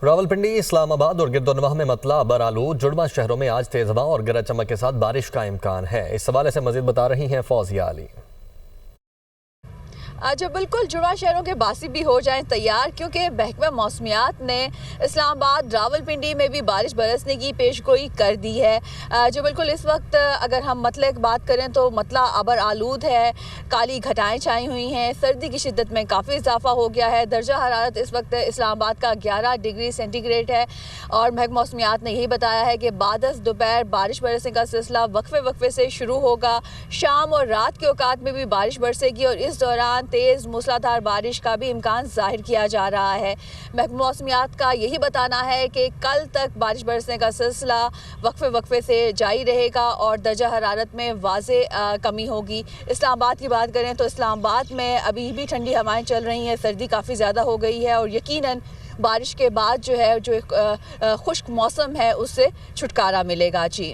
रावलपिंडी, इस्लामाबाद और गिरदोनवाह में मतला अबर आलूद, जुड़वा शहरों में आज तेज हवा और गरज चमक के साथ बारिश का इम्कान है। इस हवाले से मजीद बता रही हैं फौजिया अली। जो बिल्कुल जुड़वा शहरों के बासी भी हो जाएं तैयार, क्योंकि महकमा मौसमियात ने इस्लामाबाद, रावलपिंडी में भी बारिश बरसने की पेशगोई कर दी है। जो बिल्कुल इस वक्त अगर हम मतले की बात करें तो मतला अबर आलूद है, काली घटाएं छाई हुई हैं, सर्दी की शिद्दत में काफ़ी इजाफा हो गया है। दर्जा हरारत इस वक्त इस्लामाबाद का 11 डिग्री सेंटीग्रेड है और महकमा मौसमियात ने यही बताया है कि बादस दोपहर बारिश बरसने का सिलसिला वक्फे से शुरू होगा। शाम और रात के औकात में भी बारिश बरसेगी और इस दौरान तेज़ मूसलाधार बारिश का भी इम्कान जाहिर किया जा रहा है। महकमा मौसमियात का यही बताना है कि कल तक बारिश बरसने का सिलसिला वक्फे से जारी रहेगा और दर्जा हरारत में वाज़े कमी होगी। इस्लामाबाद की बात करें तो इस्लामाबाद में अभी भी ठंडी हवाएं चल रही हैं, सर्दी काफ़ी ज़्यादा हो गई है और यकीनन बारिश के बाद जो है जो खुश्क मौसम है उससे छुटकारा मिलेगा। जी।